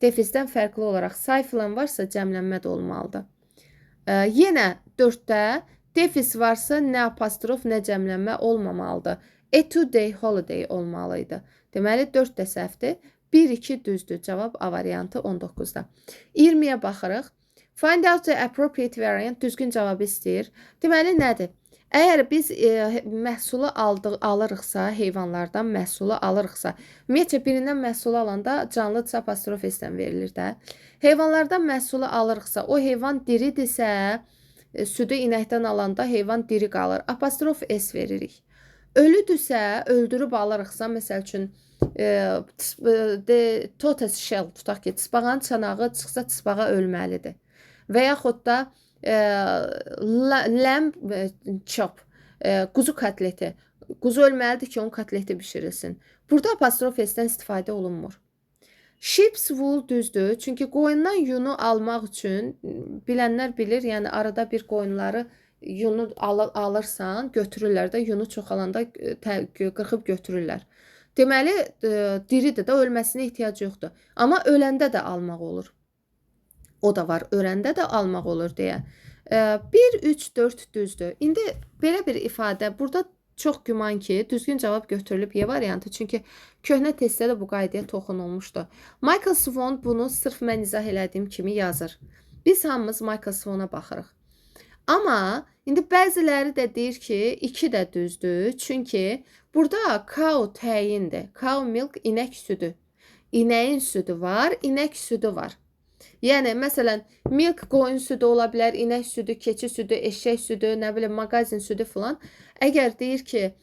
defisdən fərqli olaraq say filan varsa cəmlənmə də olmalıdır. Yenə 4-də defis varsa nə apostrof, nə cəmlənmə olmamalıdır. A two-day holiday olmalıydı. Deməli 4 də səhvdir. 1-2 düzdür. Cavab A variantı 19-da. 20-yə baxırıq. Find out the appropriate variant düzgün cavabı istəyir. Deməli nədir? Əgər biz məhsulu alırıqsa, heyvanlardan məhsulu alırıqsa, ümumiyyətcə birindən məhsulu alanda canlıdırsa apostrof S-dən verilir də. Heyvanlardan məhsulu alırıqsa, o heyvan diridirsə, südü inəkdən alanda heyvan diri qalır. Apostrof S veririk. Ölüdürsə, öldürüb alırıqsa, məsəl üçün tortoise shell tutaq ki, tısbağanın çanağı çıxsa tısbağa ölməlidir. Və yaxud da lamb chop, quzu kotleti. Quzu ölməlidir ki, onun kotleti bişirilsin. Burada apostrof S-dən istifadə olunmur. Sheep's wool düzdür. Çünki qoyundan yunu almaq üçün bilənlər bilir, yəni arada bir qoyunları yunu alırsan, götürürlər də, yunu çoxalanda qırxıb götürürlər. Deməli, diridir də, ölməsinə ehtiyac yoxdur. Amma öləndə də almaq olur. O da var, öləndə də almaq olur deyə. 1, 3, 4 düzdür. İndi belə bir ifadə, burada çox güman ki, düzgün cavab götürülüb Y variantı. Çünki köhnə testdə də bu qaydaya toxunulmuşdu. Michael Swan bunu sırf mən izah elədiyim kimi yazır. Biz hamımız Michael Swan'a baxırıq. Amma indi bəziləri də deyir ki, 2 də düzdür. Çünki burada cow təyindir. Cow milk inək südü. İnəyin südü var, inək südü var. Yəni, məsələn, milk qoyun südü ola bilər, inək südü, keçi südü, eşək südü, nə bilim, maqazin südü filan. Əgər deyir ki,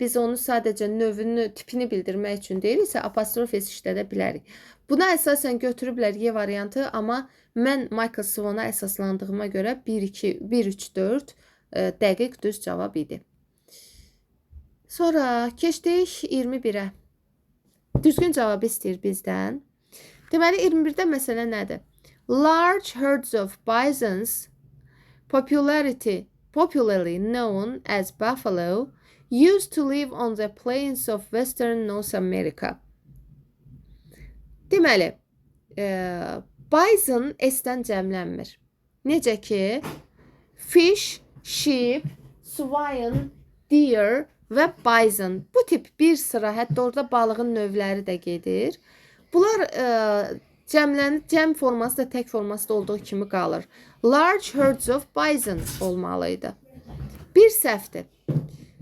biz onu sadəcə növünü, tipini bildirmək üçün deyiriksə, apostrof S işlədə bilərik. Buna əsasən götürüblər Y variantı, amma mən Michael Swan'a əsaslandığıma görə 1, 3, 4 dəqiq düz cavab idi. Sonra keçdik 21-ə. Düzgün cavabı istəyir bizdən. Deməli, 21-də məsələ nədir? Large herds of bisons, popularly known as buffalo, used to live on the plains of western North America. Deməli, bison S-dən cəmlənmir. Necə ki, fish, sheep, swine, deer və bison. Bu tip bir sıra, hətta orada balığın növləri də gedir. Bunlar cəm forması da tək forması da olduğu kimi qalır. Large herds of bison olmalıydı. Bir səhvdir.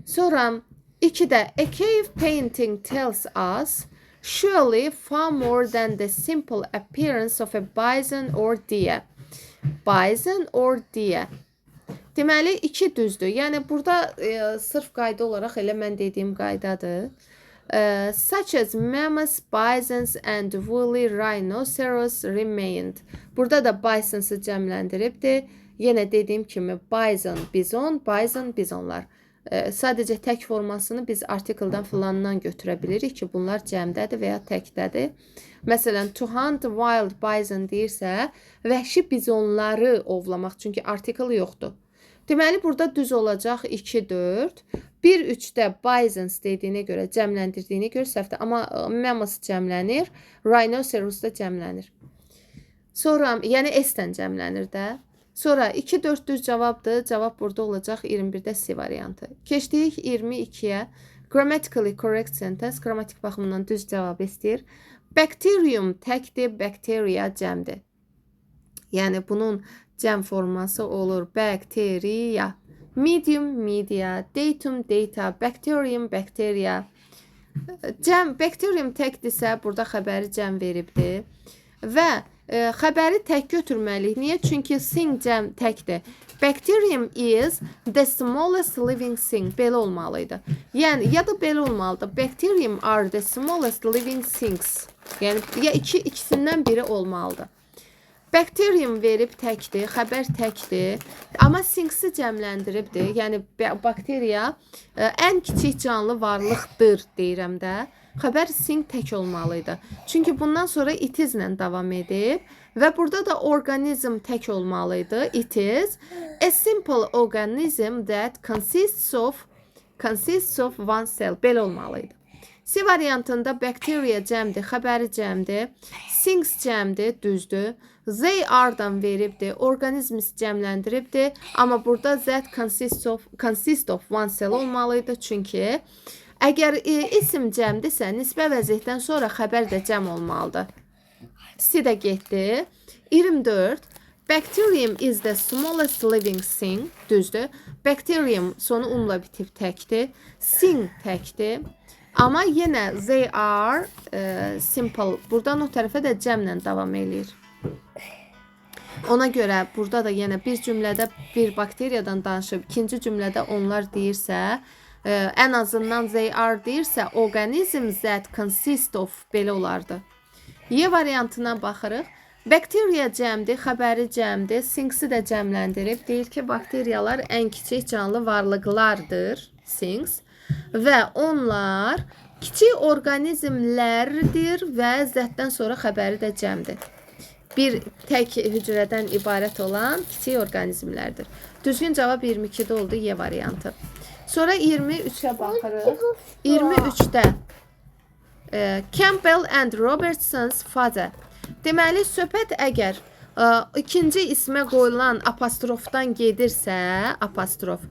Sonra 2-də a cave painting tells us surely far more than the simple appearance of a bison or deer. Bison or deer. Deməli, 2 düzdür. Yəni, burada sırf qayda olaraq elə mən dediyim qaydadır. Such as mammoths, bisons and woolly rhinoceros remained. Burada da bison'sı cəmləndiribdir. Yenə dediyim kimi bison, bizon, bison, bizonlar. Sadəcə tək formasını biz artikeldən filandan götürə bilirik ki, bunlar cəmdədir və ya təkdədir. Məsələn, to hunt wild bison deyirsə, vəhşi bizonları ovlamaq, çünki artikel yoxdur. Deməli, burada düz olacaq 2, 4. 1, 3-də bisons dediyinə görə, cəmləndirdiyinə görə səhvdir. Amma mammoth cəmlənir, rhinoceros da cəmlənir. Sonra, yəni S-dən cəmlənir də. Sonra 2, 4 düz cavabdır. Cavab burada olacaq 21-də C variantı. Keçdik 22-yə. Grammatically correct sentence, qrammatik baxımından düz cavab istəyir. Bacterium təkdir, bacteria cəmdir. Yəni, bunun cəm forması olur bacteria. Medium, media, datum, data, bacterium, bacteria. Bacterium təkdirsə, burada xəbəri cəm veribdir. Və xəbəri tək götürməliyik. Niyə? Çünki thing cəm təkdir. Bacterium is the smallest living thing. Belə olmalıydı. Yəni, ya da belə olmalıdır. Bacterium are the smallest living things. Yəni, ya ikisindən biri olmalıdır. Bacterium verib təkdir, xəbər təkdir. Amma sings-i cəmləndiribdir. Yəni bakteriya ən kiçik canlı varlıqdır deyirəm də. Xəbər sing tək olmalıydı. Çünki bundan sonra it is-lə davam edib və burada da organizm tək olmalıydı. It is a simple organism that consists of one cell. Belə olmalıydı. C variantında bacteria cəmdir, xəbəri cəmdir. Sings cəmdir, düzdür. They are-dan veribdir, organizm cəmləndiribdir. Amma burada that consist of one cell olmalıydı. Çünki əgər isim cəmdirsə, nisbə vəziyyətdən sonra xəbər də cəm olmalıdır. C də getdi. 24. Bacterium is the smallest living thing. Düzdür. Bacterium sonu umla bitib təkdir. Thing təkdir. Amma yenə they are simple. Buradan o tərəfə də cəmlə davam eləyir. Ona görə burada da yenə bir cümlədə bir bakteriyadan danışıb, ikinci cümlədə onlar deyirsə, ən azından they are deyirsə, organisms that consist of belə olardı. Y variantına baxırıq. Bakteriya cəmdir, xəbəri cəmdir, sings-i də cəmləndirib. Deyir ki, bakteriyalar ən kiçik canlı varlıqlardır, sings. Və onlar kiçik orqanizmlərdir və zətdən sonra xəbəri də cəmdir. Bir tək hücrədən ibarət olan kiçik orqanizmlərdir. Düzgün cavab 22-də oldu Y variantı. Sonra 23-ə baxırıq. 23-də Campbell and Robertson's father. Deməli, söhbət əgər ikinci ismə qoyulan apostrofdan gedirsə, apostrof,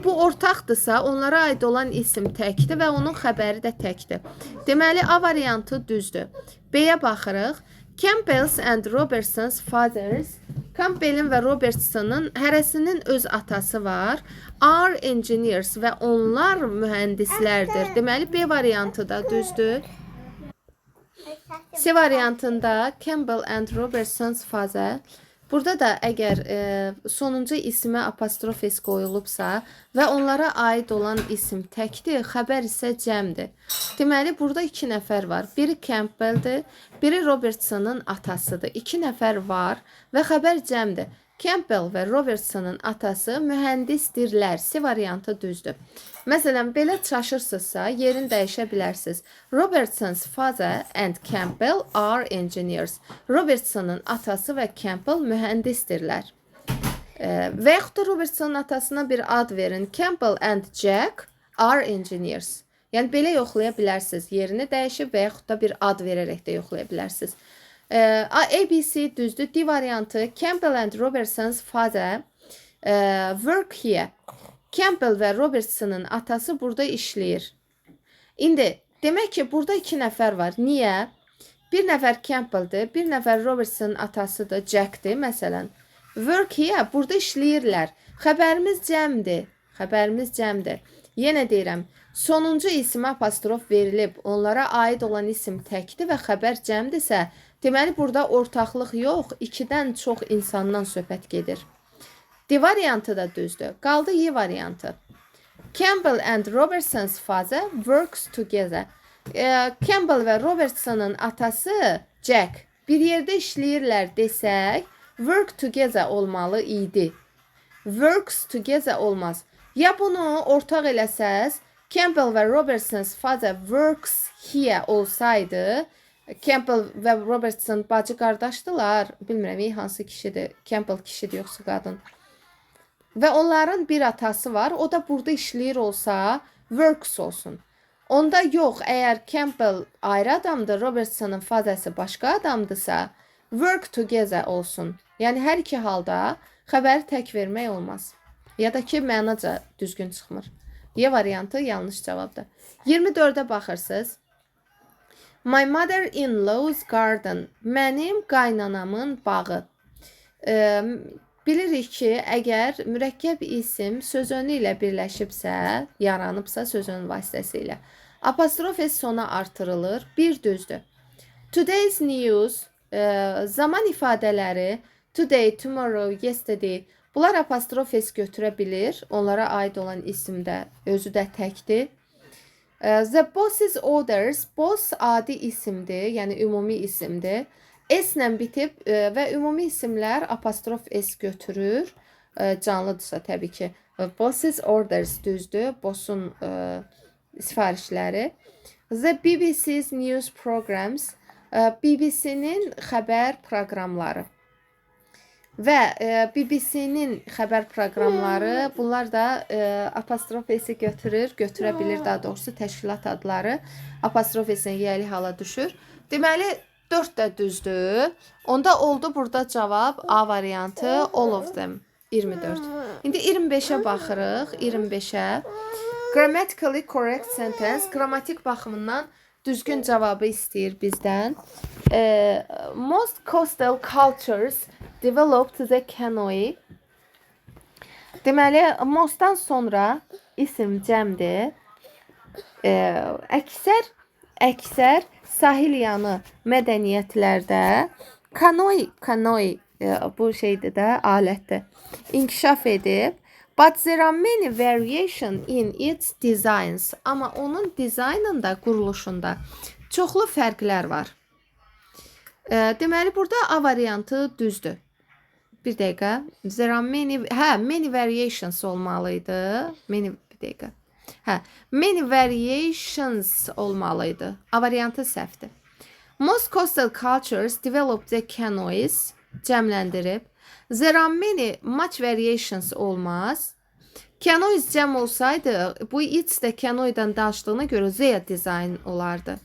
bu ortaqdırsa, onlara aid olan isim təkdir və onun xəbəri də təkdir. Deməli, A variantı düzdür. B-yə baxırıq. Campbell's and Robertson's fathers. Campbell'in və Robertson'ın hərəsinin öz atası var. Are engineers və onlar mühəndislərdir. Deməli, B variantı da düzdür. C variantında Campbell and Robertson's father. Burada da əgər sonuncu isimə apostrof s qoyulubsa və onlara aid olan isim təkdir, xəbər isə cəmdir. Deməli, burada 2 nəfər var. Biri Campbell'dir, biri Robertson'ın atasıdır. 2 nəfər var və xəbər cəmdir. Campbell və Robertson'ın atası mühəndisdirlər. C variantı düzdür. Məsələn, belə çaşırsınızsa, yerini dəyişə bilərsiniz. Robertson's father and Campbell are engineers. Robertson'ın atası və Campbell mühəndisdirlər. Və yaxud da Robertson'ın atasına bir ad verin. Campbell and Jack are engineers. Yəni, belə yoxlaya bilərsiniz. Yerini dəyişib və yaxud da bir ad verərək də yoxlaya bilərsiniz. ABC düzdür. D variantı Campbell and Robertson's father work here. Campbell və Robertson'ın atası burada işləyir. İndi, demək ki, burada 2 nəfər var. Niyə? Bir nəfər Campbell'dir, bir nəfər Robertson'ın atasıdır, Jack'dir, məsələn. Work here, burada işləyirlər. Xəbərimiz cəmdir. Xəbərimiz cəmdir. Yenə deyirəm, sonuncu isimə apostrof verilib, onlara aid olan isim təkdir və xəbər cəmdirsə, deməli, burada ortaqlıq yox, 2-dən çox insandan söhbət gedir. D variantı da düzdür. Qaldı Y variantı. Campbell and Robertson's father works together. Campbell və Robertson'ın atası Jack bir yerdə işləyirlər desək, work together olmalı idi. Works together olmaz. Ya bunu ortaq eləsəz, Campbell və Robertson's father works here olsaydı, Campbell və Robertson bacı qardaşdılar. Bilmirəm, hansı kişidir. Campbell kişidir, yoxsa qadın. Və onların bir atası var. O da burada işləyir olsa, works olsun. Onda yox, əgər Campbell ayrı adamdır, Robertson'ın fathası başqa adamdırsa, work together olsun. Yəni, hər iki halda xəbəri tək vermək olmaz. Ya da ki, mənaca düzgün çıxmır. Y variantı yanlış cavabdır. 24-ə baxırsınız. My mother-in-law's garden. Mənim qaynanamın bağı. Bilirik ki, əgər mürəkkəb isim sözönü ilə birləşibsə, yaranıbsa sözönü vasitəsilə, apostrof s sona artırılır. Bir düzdür. Today's news, zaman ifadələri, today, tomorrow, yesterday, bunlar apostrof s götürə bilir. Onlara aid olan isim də özü də təkdir. The boss's orders, boss adi isimdir, yəni ümumi isimdir. S-lə bitib və ümumi isimlər apostrof S götürür. Canlıdırsa təbii ki. Bosses orders düzdür. Boss'un sifarişləri. The BBC's news programs. BBC-nin xəbər proqramları. Və BBC-nin xəbər proqramları, bunlar da apostrof S-i götürə bilir, daha doğrusu təşkilat adları apostrof S-in yiyəli hala düşür. Deməli, 4 də düzdür. Onda oldu burada cavab A variantı, all of them, 24. İndi 25-ə baxırıq, 25-ə. Grammatically correct sentence, qrammatik baxımından düzgün cavabı istəyir bizdən. Most coastal cultures developed the canoe. Deməli, mostdan sonra isim cəmdir. Əksər sahil yanı mədəniyyətlərdə kanoe bu şeydir də, alətdir. İnkişaf edib. But there are many variations in its designs. Amma onun dizaynında, quruluşunda çoxlu fərqlər var. Deməli, burada A variantı düzdür. Bir dəqiqə. There are many variations olmalıydı. Many variations olmalıydı. A variantı səhvdir. Most coastal cultures developed the canoes. Cəmləndirib. There are much variations olmaz. Canoes cəm olsaydı, bu it's də canoe'dan danışdığına görə Z design olardı.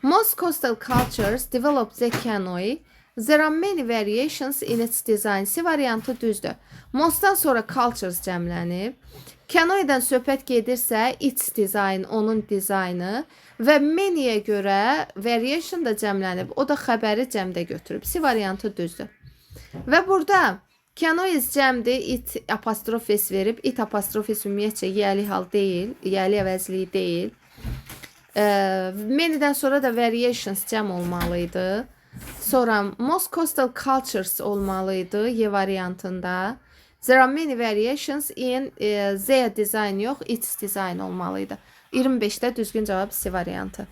Most coastal cultures developed the canoe. There are many variations in its design. C variantı düzdür. Mostdan sonra cultures cəmlənib. Canoe'dan söhbət gedirsə, its design, onun dizaynı və many'yə görə variation da cəmlənib. O da xəbəri cəmdə götürüb. C variantı düzdür. Və burada canoes cəmdir, it apostrof S verib. It apostrof S ümumiyyətcə yiyəli hal deyil, yiyəli əvəzliyi deyil. Many'dən sonra da variations cəm olmalıydı. Sonra most coastal cultures olmalıydı Y variantında. There are many variations in Z design yox, its design olmalıydı. 25-də düzgün cavab C variantı.